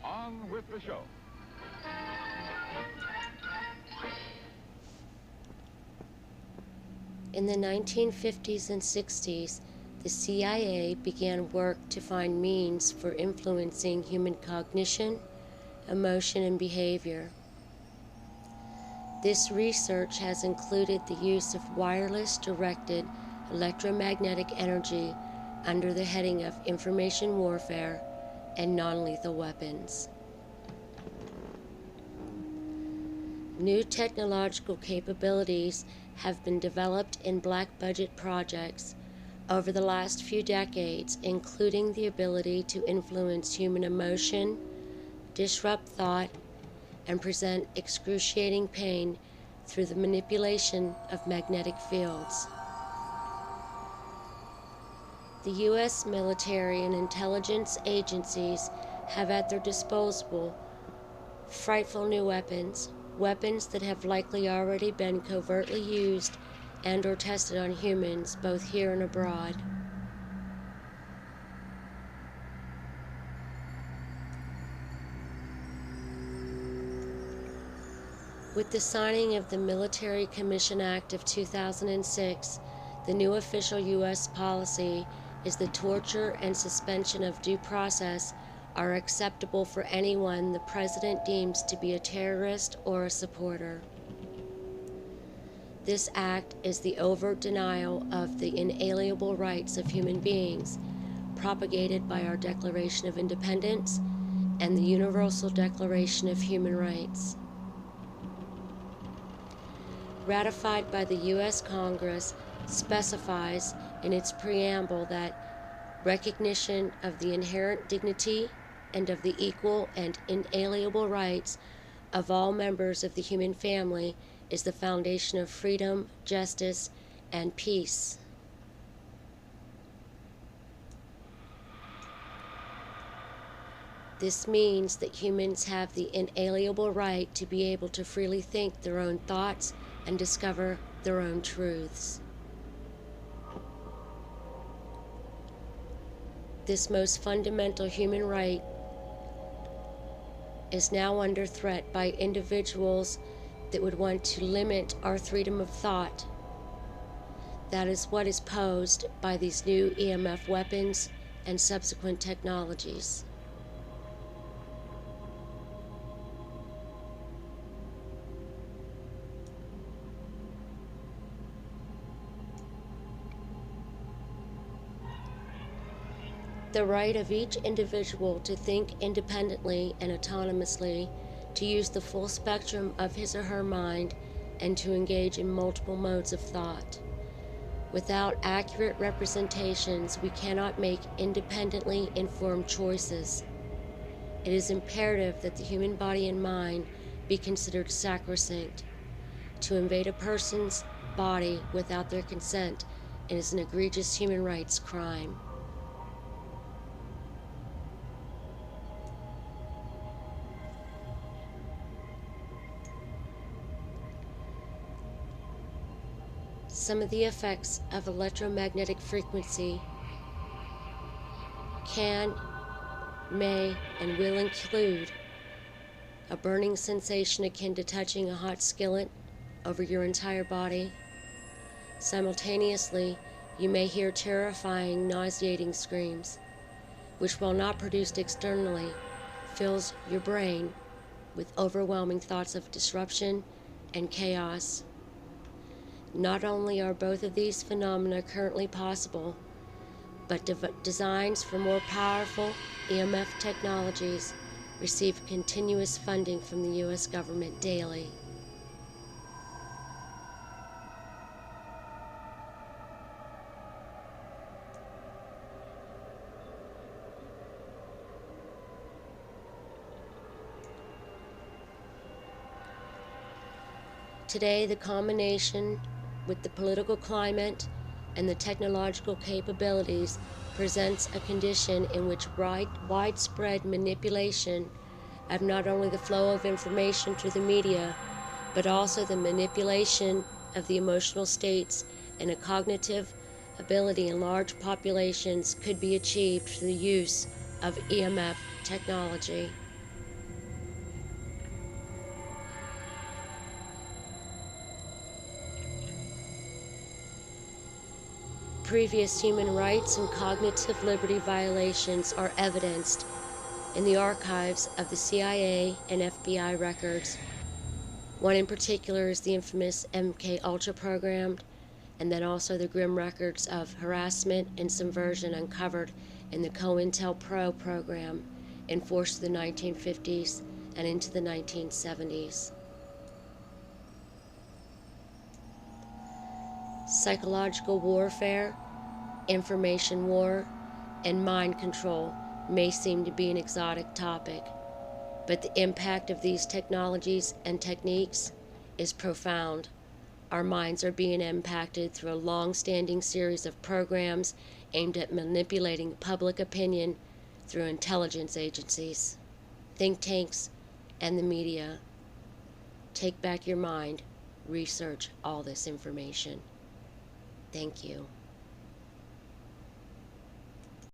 On with the show. In the 1950s and 60s, the CIA began work to find means for influencing human cognition, emotion, and behavior. This research has included the use of wireless directed electromagnetic energy under the heading of information warfare and non-lethal weapons. New technological capabilities have been developed in black budget projects over the last few decades, including the ability to influence human emotion, disrupt thought, and present excruciating pain through the manipulation of magnetic fields. The U.S. military and intelligence agencies have at their disposal frightful new weapons, weapons that have likely already been covertly used and or tested on humans both here and abroad. With the signing of the Military Commission Act of 2006, the new official U.S. policy is the torture and suspension of due process are acceptable for anyone the President deems to be a terrorist or a supporter. This act is the overt denial of the inalienable rights of human beings, propagated by our Declaration of Independence and the Universal Declaration of Human Rights. Ratified by the U.S. Congress, specifies in its preamble that recognition of the inherent dignity and of the equal and inalienable rights of all members of the human family is the foundation of freedom, justice, and peace. This means that humans have the inalienable right to be able to freely think their own thoughts and discover their own truths. This most fundamental human right is now under threat by individuals that would want to limit our freedom of thought. That is what is posed by these new EMF weapons and subsequent technologies. The right of each individual to think independently and autonomously, to use the full spectrum of his or her mind, and to engage in multiple modes of thought. Without accurate representations, we cannot make independently informed choices. It is imperative that the human body and mind be considered sacrosanct. To invade a person's body without their consent is an egregious human rights crime. Some of the effects of electromagnetic frequency can, may, and will include a burning sensation akin to touching a hot skillet over your entire body. Simultaneously, you may hear terrifying, nauseating screams, which, while not produced externally, fills your brain with overwhelming thoughts of disruption and chaos. Not only are both of these phenomena currently possible, but designs for more powerful EMF technologies receive continuous funding from the U.S. government daily. Today, the combination with the political climate and the technological capabilities presents a condition in which widespread manipulation of not only the flow of information through the media, but also the manipulation of the emotional states and a cognitive ability in large populations could be achieved through the use of EMF technology. previous human rights and cognitive liberty violations are evidenced in the archives of the CIA and FBI records. One in particular is the infamous MK Ultra program, and then also the grim records of harassment and subversion uncovered in the COINTELPRO program enforced in the 1950s and into the 1970s. Psychological warfare, information war, and mind control may seem to be an exotic topic, but the impact of these technologies and techniques is profound. Our minds are being impacted through a long-standing series of programs aimed at manipulating public opinion through intelligence agencies, think tanks, and the media. Take back your mind. Research all this information. Thank you.